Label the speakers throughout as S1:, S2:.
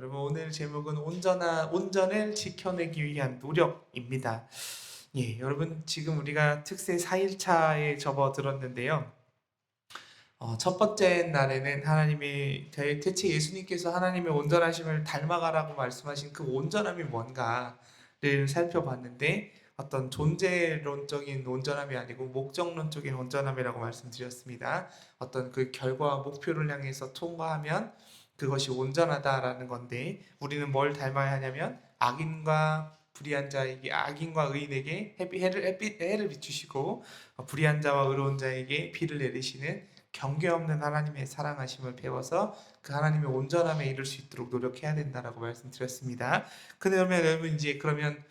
S1: 여러분 오늘 제목은 온전을 지켜내기 위한 노력입니다. 예, 여러분 지금 우리가 특세 4일차에 접어들었는데요. 첫 번째 날에는 하나님이 대체 예수님께서 하나님의 온전하심을 닮아가라고 말씀하신 그 온전함이 뭔가를 살펴봤는데 어떤 존재론적인 온전함이 아니고 목적론적인 온전함이라고 말씀드렸습니다. 어떤 그 결과와 목표를 향해서 통과하면 그것이 온전하다라는 건데 우리는 뭘 닮아야 하냐면 악인과 불의한 자에게 악인과 의인에게 해를 비추시고 불의한 자와 의로운 자에게 비를 내리시는 경계 없는 하나님의 사랑하심을 배워서 그 하나님의 온전함에 이룰 수 있도록 노력해야 된다라고 말씀드렸습니다. 그러면 여러분 이제 그러면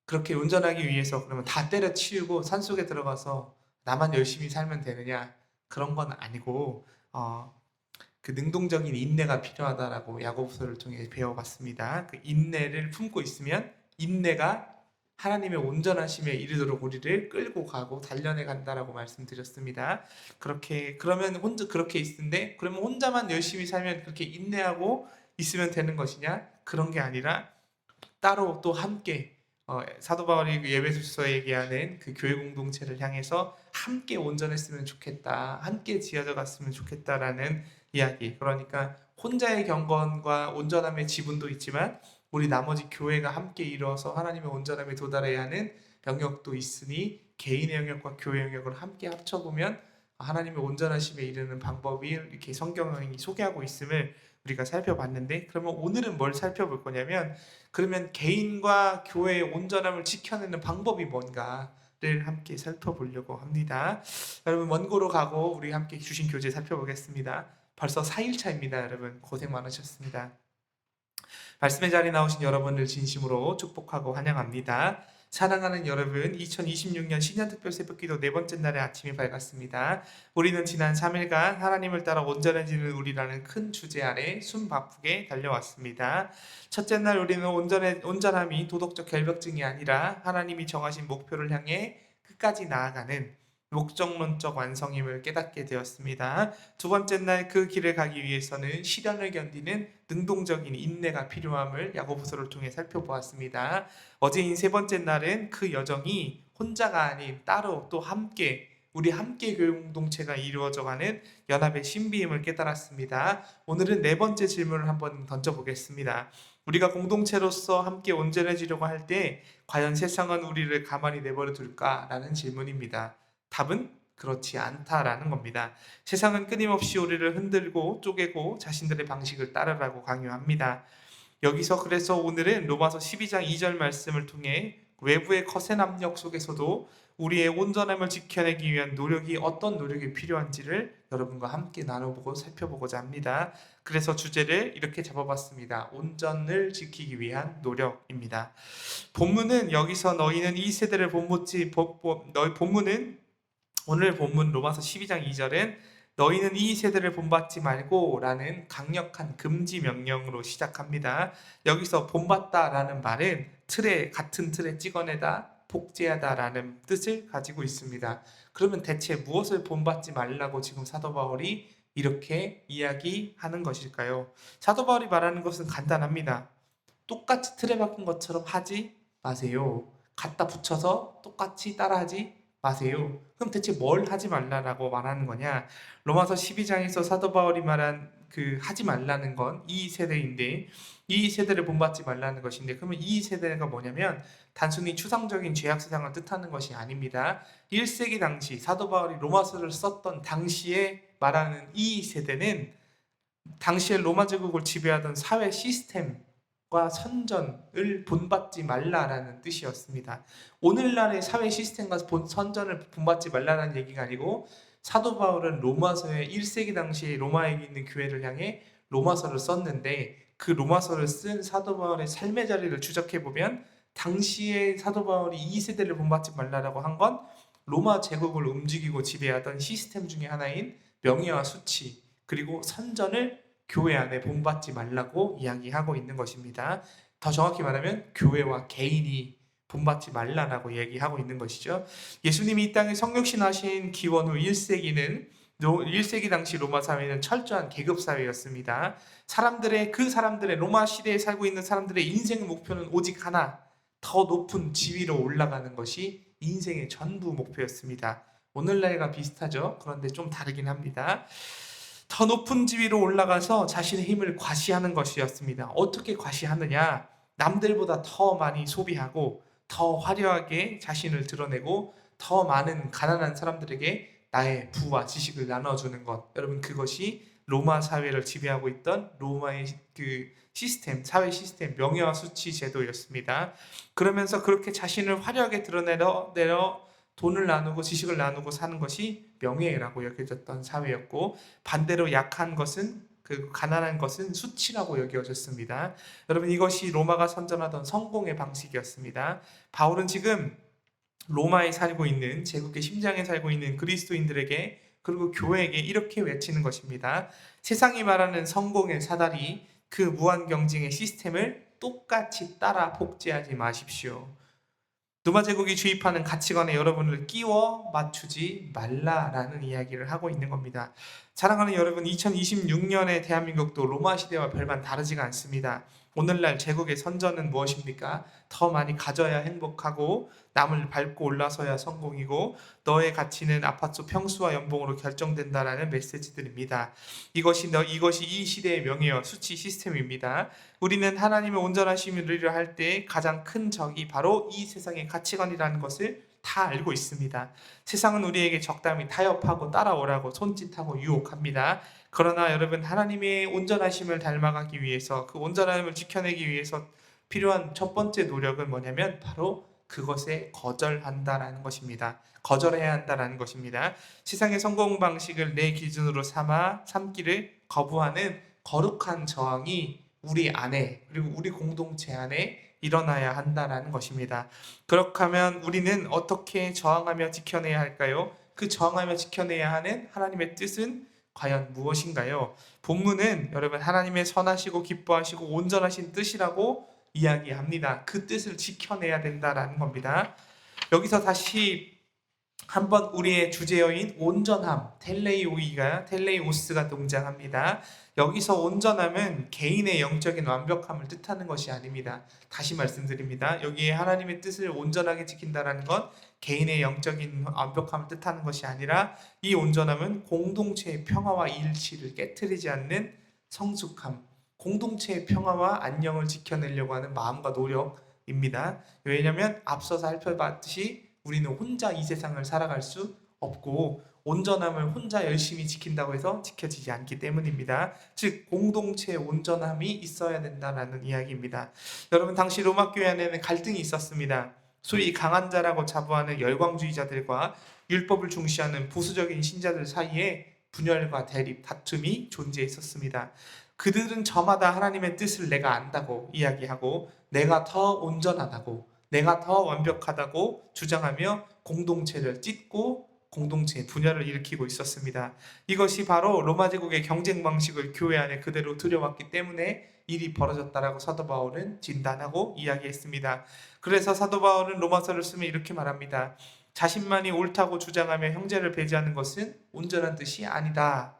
S1: 그렇게 온전하기 위해서 그러면 다 때려치우고 산속에 들어가서 나만 열심히 살면 되느냐? 그런 건 아니고 그 능동적인 인내가 필요하다라고 야고보서를 통해 배워봤습니다. 그 인내를 품고 있으면 인내가 하나님의 온전하심에 이르도록 우리를 끌고 가고 단련해 간다라고 말씀드렸습니다. 그러면 혼자 그렇게 있는데 그러면 혼자만 열심히 살면 그렇게 인내하고 있으면 되는 것이냐? 그런 게 아니라 따로 또 함께 사도 바울이 그 에베소서에 얘기하는 그 교회 공동체를 향해서 함께 온전했으면 좋겠다, 함께 지어져 갔으면 좋겠다라는 이야기. 그러니까 혼자의 경건과 온전함의 지분도 있지만 우리 나머지 교회가 함께 이루어서 하나님의 온전함에 도달해야 하는 영역도 있으니 개인의 영역과 교회 영역을 함께 합쳐보면 하나님의 온전하심에 이르는 방법이 이렇게 성경이 소개하고 있음을 우리가 살펴봤는데, 그러면 오늘은 뭘 살펴볼 거냐면 그러면 개인과 교회의 온전함을 지켜내는 방법이 뭔가를 함께 살펴보려고 합니다. 여러분 원고로 가고 우리 함께 주신 교재 살펴보겠습니다. 벌써 4일차입니다. 여러분 고생 많으셨습니다. 말씀의 자리에 나오신 여러분을 진심으로 축복하고 환영합니다. 사랑하는 여러분, 2026년 신년특별 새벽기도 네 번째 날의 아침이 밝았습니다. 우리는 지난 3일간 하나님을 따라 온전해지는 우리라는 큰 주제 아래 숨 바쁘게 달려왔습니다. 첫째 날 우리는 온전함이 도덕적 결벽증이 아니라 하나님이 정하신 목표를 향해 끝까지 나아가는 목적론적 완성임을 깨닫게 되었습니다. 두 번째 날 그 길을 가기 위해서는 시련을 견디는 능동적인 인내가 필요함을 야고보서를 통해 살펴보았습니다. 어제인 세 번째 날은 그 여정이 혼자가 아닌 따로 또 함께 우리 함께 교회 공동체가 이루어져가는 연합의 신비임을 깨달았습니다. 오늘은 네 번째 질문을 한번 던져보겠습니다. 우리가 공동체로서 함께 온전해지려고 할 때 과연 세상은 우리를 가만히 내버려 둘까라는 질문입니다. 답은 그렇지 않다라는 겁니다. 세상은 끊임없이 우리를 흔들고 쪼개고 자신들의 방식을 따르라고 강요합니다. 여기서 그래서 오늘은 로마서 12장 2절 말씀을 통해 외부의 거센 압력 속에서도 우리의 온전함을 지켜내기 위한 노력이 어떤 노력이 필요한지를 여러분과 함께 나눠보고 살펴보고자 합니다. 그래서 주제를 이렇게 잡아봤습니다. 온전을 지키기 위한 노력입니다. 본문은 여기서 너희는 이 세대를 본받지 너희 본문은 오늘 본문 로마서 12장 2절은 너희는 이 세대를 본받지 말고 라는 강력한 금지 명령으로 시작합니다. 여기서 본받다라는 말은 같은 틀에 찍어내다, 복제하다라는 뜻을 가지고 있습니다. 그러면 대체 무엇을 본받지 말라고 지금 사도 바울이 이렇게 이야기하는 것일까요? 사도 바울이 말하는 것은 간단합니다. 똑같이 틀에 박은 것처럼 하지 마세요. 갖다 붙여서 똑같이 따라하지 마세요. 그럼 대체 뭘 하지 말라라고 말하는 거냐? 로마서 12장에서 사도 바울이 말한 그 하지 말라는 건 이 세대인데 이 세대를 본받지 말라는 것인데, 그러면 이 세대가 뭐냐면 단순히 추상적인 죄악 세상을 뜻하는 것이 아닙니다. 1세기 당시 사도 바울이 로마서를 썼던 당시에 말하는 이 세대는 당시에 로마 제국을 지배하던 사회 시스템과 선전을 본받지 말라라는 뜻이었습니다. 오늘날의 사회 시스템과 선전을 본받지 말라는 얘기가 아니고 사도 바울은 로마서의 1세기 당시에 로마에 있는 교회를 향해 로마서를 썼는데 그 로마서를 쓴 사도 바울의 삶의 자리를 추적해보면 당시에 사도 바울이 이 세대를 본받지 말라라고 한 건 로마 제국을 움직이고 지배하던 시스템 중에 하나인 명예와 수치 그리고 선전을 교회 안에 본받지 말라고 이야기하고 있는 것입니다. 더 정확히 말하면 교회와 개인이 본받지 말라라고 얘기하고 있는 것이죠. 예수님이 이 땅에 성육신하신 기원 후 1세기는 1세기 당시 로마 사회는 철저한 계급 사회였습니다. 그 사람들의 로마 시대에 살고 있는 사람들의 인생의 목표는 오직 하나, 더 높은 지위로 올라가는 것이 인생의 전부 목표였습니다. 오늘날과 비슷하죠. 그런데 좀 다르긴 합니다. 더 높은 지위로 올라가서 자신의 힘을 과시하는 것이었습니다. 어떻게 과시하느냐? 남들보다 더 많이 소비하고 더 화려하게 자신을 드러내고 더 많은 가난한 사람들에게 나의 부와 지식을 나눠주는 것. 여러분, 그것이 로마 사회를 지배하고 있던 로마의 그 시스템, 사회 시스템, 명예와 수치 제도였습니다. 그러면서 그렇게 자신을 화려하게 드러내려 돈을 나누고 지식을 나누고 사는 것이 명예라고 여겨졌던 사회였고, 반대로 약한 것은, 그 가난한 것은 수치라고 여겨졌습니다. 여러분, 이것이 로마가 선전하던 성공의 방식이었습니다. 바울은 지금 로마에 살고 있는, 제국의 심장에 살고 있는 그리스도인들에게, 그리고 교회에게 이렇게 외치는 것입니다. 세상이 말하는 성공의 사다리, 그 무한 경쟁의 시스템을 똑같이 따라 복제하지 마십시오. 로마 제국이 주입하는 가치관에 여러분을 끼워 맞추지 말라라는 이야기를 하고 있는 겁니다. 사랑하는 여러분, 2026년의 대한민국도 로마 시대와 별반 다르지가 않습니다. 오늘날 제국의 선전은 무엇입니까? 더 많이 가져야 행복하고, 남을 밟고 올라서야 성공이고, 너의 가치는 아파트 평수와 연봉으로 결정된다라는 메시지들입니다. 이것이 이 시대의 명예와 수치 시스템입니다. 우리는 하나님의 온전하심을 누리려 할 때 가장 큰 적이 바로 이 세상의 가치관이라는 것을 다 알고 있습니다. 세상은 우리에게 적당히 타협하고 따라오라고 손짓하고 유혹합니다. 그러나 여러분, 하나님의 온전하심을 닮아가기 위해서, 그 온전함을 지켜내기 위해서 필요한 첫 번째 노력은 뭐냐면 바로 그것에 거절한다라는 것입니다. 거절해야 한다라는 것입니다. 세상의 성공 방식을 내 기준으로 삼기를 거부하는 거룩한 저항이 우리 안에, 그리고 우리 공동체 안에 일어나야 한다라는 것입니다. 그렇게 하면 우리는 어떻게 저항하며 지켜내야 할까요? 그 저항하며 지켜내야 하는 하나님의 뜻은 과연 무엇인가요? 본문은 여러분, 하나님의 선하시고 기뻐하시고 온전하신 뜻이라고 이야기합니다. 그 뜻을 지켜내야 된다라는 겁니다. 여기서 다시 한번 우리의 주제어인 온전함, 텔레이오스가 등장합니다. 여기서 온전함은 개인의 영적인 완벽함을 뜻하는 것이 아닙니다. 다시 말씀드립니다. 여기에 하나님의 뜻을 온전하게 지킨다는 건 개인의 영적인 완벽함을 뜻하는 것이 아니라, 이 온전함은 공동체의 평화와 일치를 깨트리지 않는 성숙함, 공동체의 평화와 안녕을 지켜내려고 하는 마음과 노력입니다. 왜냐하면 앞서 살펴봤듯이 우리는 혼자 이 세상을 살아갈 수 없고, 온전함을 혼자 열심히 지킨다고 해서 지켜지지 않기 때문입니다. 즉, 공동체의 온전함이 있어야 된다는 이야기입니다. 여러분, 당시 로마 교회 안에는 갈등이 있었습니다. 소위 강한 자라고 자부하는 열광주의자들과 율법을 중시하는 보수적인 신자들 사이에 분열과 대립, 다툼이 존재했었습니다. 그들은 저마다 하나님의 뜻을 내가 안다고 이야기하고, 내가 더 온전하다고, 내가 더 완벽하다고 주장하며 공동체를 찢고 공동체의 분열을 일으키고 있었습니다. 이것이 바로 로마 제국의 경쟁 방식을 교회 안에 그대로 들여왔기 때문에 일이 벌어졌다라고 사도 바울은 진단하고 이야기했습니다. 그래서 사도 바울은 로마서를 쓰며 이렇게 말합니다. 자신만이 옳다고 주장하며 형제를 배제하는 것은 온전한 뜻이 아니다.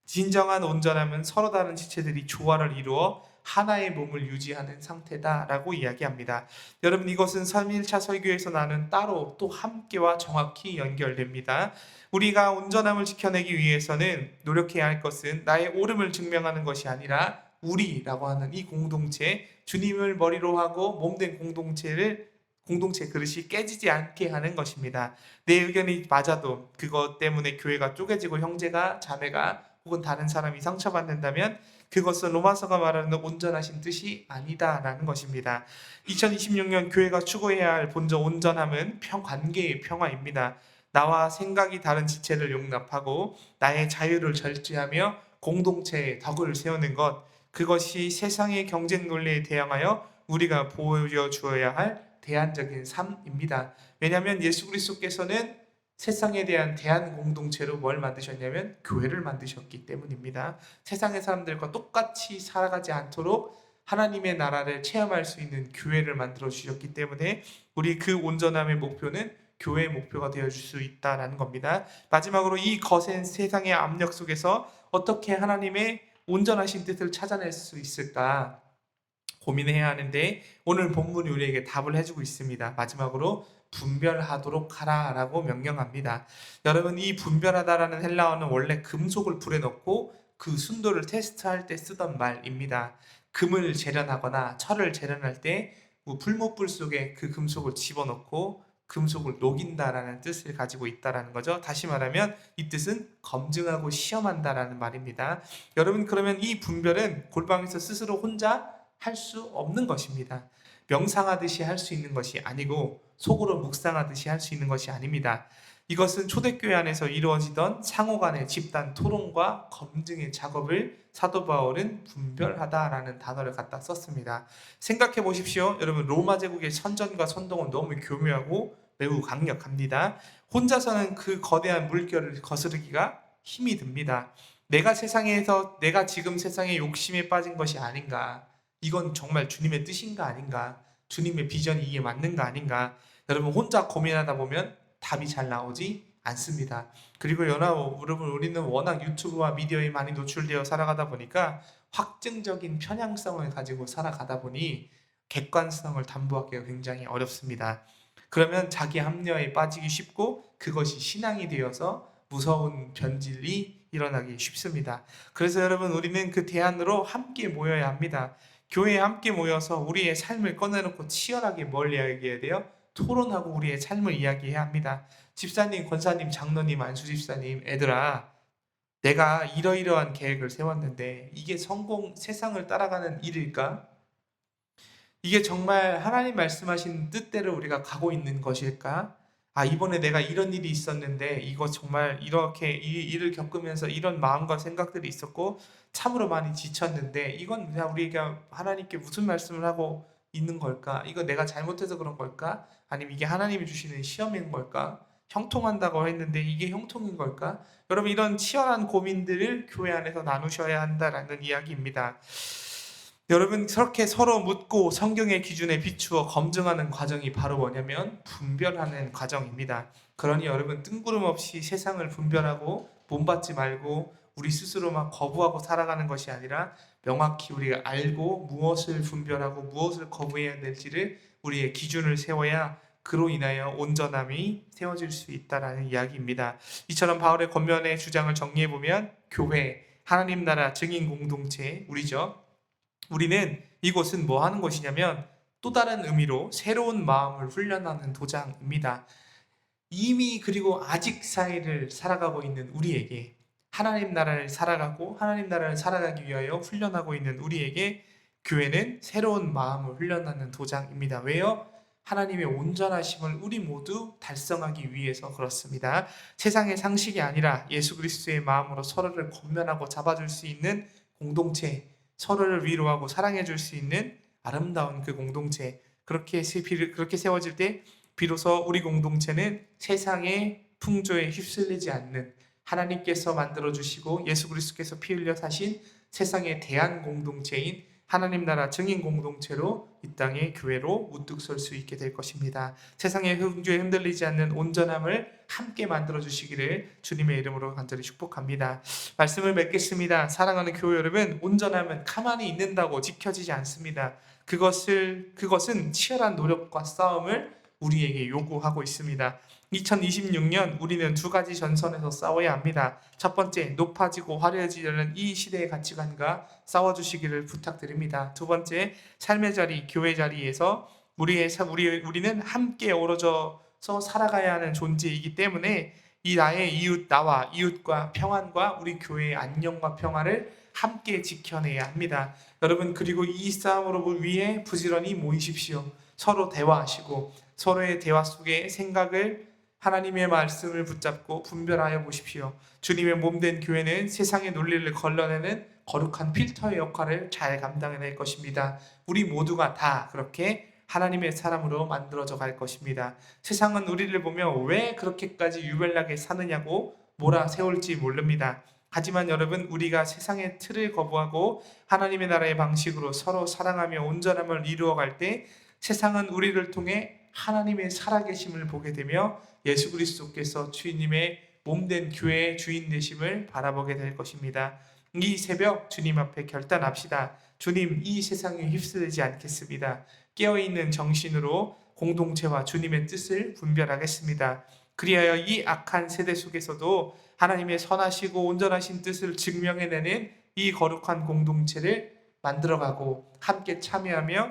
S1: 진정한 온전함은 서로 다른 지체들이 조화를 이루어 하나의 몸을 유지하는 상태다라고 이야기합니다. 여러분, 이것은 3일차 설교에서 나눈 따로 또 함께와 정확히 연결됩니다. 우리가 온전함을 지켜내기 위해서는 노력해야 할 것은 나의 옳음을 증명하는 것이 아니라 우리라고 하는 이 공동체, 주님을 머리로 하고 몸된 공동체 그릇이 깨지지 않게 하는 것입니다. 내 의견이 맞아도 그것 때문에 교회가 쪼개지고 형제가, 자매가 혹은 다른 사람이 상처받는다면 그것은 로마서가 말하는 온전하신 뜻이 아니다라는 것입니다. 2026년 교회가 추구해야 할 본적 온전함은 관계의 평화입니다. 나와 생각이 다른 지체를 용납하고 나의 자유를 절제하며 공동체의 덕을 세우는 것, 그것이 세상의 경쟁 논리에 대항하여 우리가 보여주어야 할 대안적인 삶입니다. 왜냐하면 예수 그리스도께서는 세상에 대한 대안 공동체로 뭘 만드셨냐면 교회를 만드셨기 때문입니다. 세상의 사람들과 똑같이 살아가지 않도록 하나님의 나라를 체험할 수 있는 교회를 만들어 주셨기 때문에 우리 그 온전함의 목표는 교회의 목표가 되어줄 수 있다라는 겁니다. 마지막으로 이 거센 세상의 압력 속에서 어떻게 하나님의 온전하신 뜻을 찾아낼 수 있을까 고민해야 하는데, 오늘 본문이 우리에게 답을 해주고 있습니다. 마지막으로 분별하도록 하라라고 명령합니다. 여러분, 이 분별하다라는 헬라어는 원래 금속을 불에 넣고 그 순도를 테스트할 때 쓰던 말입니다. 금을 재련하거나 철을 재련할 때 풀목불 속에 그 금속을 집어넣고 금속을 녹인다라는 뜻을 가지고 있다라는 거죠. 다시 말하면 이 뜻은 검증하고 시험한다라는 말입니다. 여러분, 그러면 이 분별은 골방에서 스스로 혼자 할 수 없는 것입니다. 명상하듯이 할 수 있는 것이 아니고 속으로 묵상하듯이 할 수 있는 것이 아닙니다. 이것은 초대교회 안에서 이루어지던 상호 간의 집단 토론과 검증의 작업을 사도 바울은 분별하다라는 단어를 갖다 썼습니다. 생각해 보십시오. 여러분, 로마 제국의 선전과 선동은 너무 교묘하고 매우 강력합니다. 혼자서는 그 거대한 물결을 거스르기가 힘이 듭니다. 내가 지금 세상에 욕심에 빠진 것이 아닌가? 이건 정말 주님의 뜻인가 아닌가? 주님의 비전이 이게 맞는가 아닌가? 여러분, 혼자 고민하다 보면 답이 잘 나오지 않습니다. 그리고 여러분, 우리는 워낙 유튜브와 미디어에 많이 노출되어 살아가다 보니까 확증적인 편향성을 가지고 살아가다 보니 객관성을 담보하기가 굉장히 어렵습니다. 그러면 자기 합리화에 빠지기 쉽고 그것이 신앙이 되어서 무서운 변질이 일어나기 쉽습니다. 그래서 여러분, 우리는 그 대안으로 함께 모여야 합니다. 교회에 함께 모여서 우리의 삶을 꺼내놓고 치열하게 뭘 이야기해야 돼요? 토론하고 우리의 삶을 이야기해야 합니다. 집사님, 권사님, 장로님, 안수집사님, 애들아, 내가 이러이러한 계획을 세웠는데 이게 세상을 따라가는 일일까? 이게 정말 하나님 말씀하신 뜻대로 우리가 가고 있는 것일까? 이번에 내가 이런 일이 있었는데 이거 정말 이렇게 이 일을 겪으면서 이런 마음과 생각들이 있었고 참으로 많이 지쳤는데 이건 그냥 우리가 하나님께 무슨 말씀을 하고 있는 걸까? 이거 내가 잘못해서 그런 걸까? 아니면 이게 하나님이 주시는 시험인 걸까? 형통한다고 했는데 이게 형통인 걸까? 여러분, 이런 치열한 고민들을 교회 안에서 나누셔야 한다라는 이야기입니다. 여러분, 그렇게 서로 묻고 성경의 기준에 비추어 검증하는 과정이 바로 뭐냐면 분별하는 과정입니다. 그러니 여러분, 뜬구름 없이 세상을 분별하고 본받지 말고 우리 스스로 막 거부하고 살아가는 것이 아니라 명확히 우리가 알고 무엇을 분별하고 무엇을 거부해야 될지를 우리의 기준을 세워야 그로 인하여 온전함이 세워질 수 있다라는 이야기입니다. 이처럼 바울의 권면의 주장을 정리해보면 교회, 하나님 나라 증인 공동체, 우리는 이곳은 뭐 하는 곳이냐면 또 다른 의미로 새로운 마음을 훈련하는 도장입니다. 이미 그리고 아직 사이를 살아가고 있는 우리에게 하나님 나라를 살아가기 위하여 훈련하고 있는 우리에게 교회는 새로운 마음을 훈련하는 도장입니다. 왜요? 하나님의 온전하심을 우리 모두 달성하기 위해서 그렇습니다. 세상의 상식이 아니라 예수 그리스도의 마음으로 서로를 권면하고 잡아줄 수 있는 공동체, 서로를 위로하고 사랑해 줄 수 있는 아름다운 그 공동체, 그렇게 세워질 때 비로소 우리 공동체는 세상의 풍조에 휩쓸리지 않는 하나님께서 만들어주시고 예수 그리스도께서 피 흘려 사신 세상의 대한 공동체인 하나님 나라 증인 공동체로 이 땅의 교회로 우뚝 설 수 있게 될 것입니다. 세상의 풍조에 흔들리지 않는 온전함을 함께 만들어주시기를 주님의 이름으로 간절히 축복합니다. 말씀을 맺겠습니다. 사랑하는 교회 여러분, 온전함은 가만히 있는다고 지켜지지 않습니다. 그것은 치열한 노력과 싸움을 우리에게 요구하고 있습니다. 2026년 우리는 두 가지 전선에서 싸워야 합니다. 첫 번째, 높아지고 화려해지려는 이 시대의 가치관과 싸워주시기를 부탁드립니다. 두 번째, 삶의 자리, 교회 자리에서 우리는 함께 어우러져서 살아가야 하는 존재이기 때문에 나와 이웃과 평안과 우리 교회의 안녕과 평화를 함께 지켜내야 합니다. 여러분, 그리고 이 싸움을 위해 부지런히 모이십시오. 서로 대화하시고 서로의 대화 속에 생각을 하나님의 말씀을 붙잡고 분별하여 보십시오. 주님의 몸된 교회는 세상의 논리를 걸러내는 거룩한 필터의 역할을 잘 감당해낼 것입니다. 우리 모두가 다 그렇게 하나님의 사람으로 만들어져 갈 것입니다. 세상은 우리를 보며 왜 그렇게까지 유별나게 사느냐고 몰아세울지 모릅니다. 하지만 여러분, 우리가 세상의 틀을 거부하고 하나님의 나라의 방식으로 서로 사랑하며 온전함을 이루어갈 때 세상은 우리를 통해 하나님의 살아계심을 보게 되며 예수 그리스도께서 주님의 몸된 교회의 주인 되심을 바라보게 될 것입니다. 이 새벽 주님 앞에 결단합시다. 주님, 이 세상에 휩쓸리지 않겠습니다. 깨어있는 정신으로 공동체와 주님의 뜻을 분별하겠습니다. 그리하여 이 악한 세대 속에서도 하나님의 선하시고 온전하신 뜻을 증명해내는 이 거룩한 공동체를 만들어가고 함께 참여하며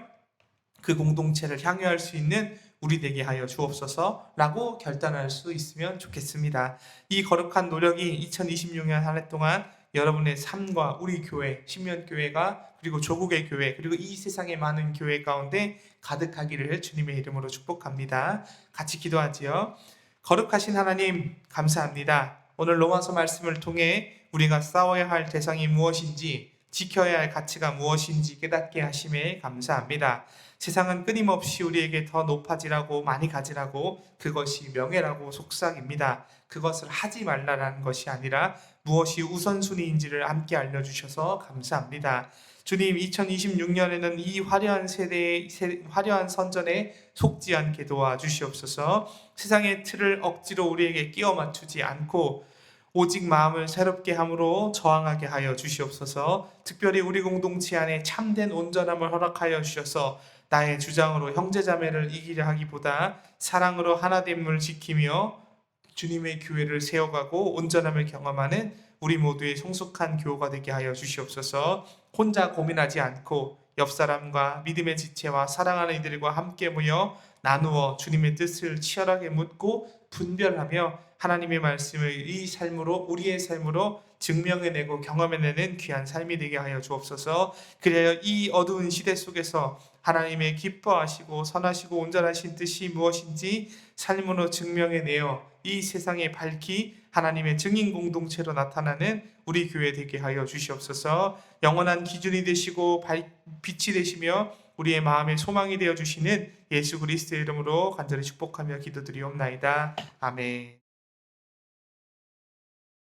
S1: 그 공동체를 향유할 수 있는 우리 되게 하여 주옵소서라고 결단할 수 있으면 좋겠습니다. 이 거룩한 노력이 2026년 한 해 동안 여러분의 삶과 우리 교회, 신면교회가 그리고 조국의 교회, 그리고 이 세상의 많은 교회 가운데 가득하기를 주님의 이름으로 축복합니다. 같이 기도하지요. 거룩하신 하나님, 감사합니다. 오늘 로마서 말씀을 통해 우리가 싸워야 할 대상이 무엇인지, 지켜야 할 가치가 무엇인지 깨닫게 하심에 감사합니다. 세상은 끊임없이 우리에게 더 높아지라고, 많이 가지라고, 그것이 명예라고 속삭입니다. 그것을 하지 말라라는 것이 아니라 무엇이 우선순위인지를 함께 알려주셔서 감사합니다. 주님, 2026년에는 이 화려한 화려한 선전에 속지 않게 도와주시옵소서. 세상의 틀을 억지로 우리에게 끼워 맞추지 않고 오직 마음을 새롭게 함으로 저항하게 하여 주시옵소서. 특별히 우리 공동체 안에 참된 온전함을 허락하여 주셔서 나의 주장으로 형제자매를 이기려 하기보다 사랑으로 하나됨을 지키며 주님의 교회를 세워가고 온전함을 경험하는 우리 모두의 성숙한 교우가 되게 하여 주시옵소서. 혼자 고민하지 않고 옆 사람과 믿음의 지체와 사랑하는 이들과 함께 모여 나누어 주님의 뜻을 치열하게 묻고 분별하며 하나님의 말씀을 이 삶으로, 우리의 삶으로 증명해내고 경험해내는 귀한 삶이 되게 하여 주옵소서. 그래야 이 어두운 시대 속에서 하나님의 기뻐하시고 선하시고 온전하신 뜻이 무엇인지 삶으로 증명해내어 이 세상에 밝히 하나님의 증인 공동체로 나타나는 우리 교회 되게 하여 주시옵소서. 영원한 기준이 되시고 빛이 되시며 우리의 마음의 소망이 되어 주시는 예수 그리스도의 이름으로 간절히 축복하며 기도드리옵나이다. 아멘.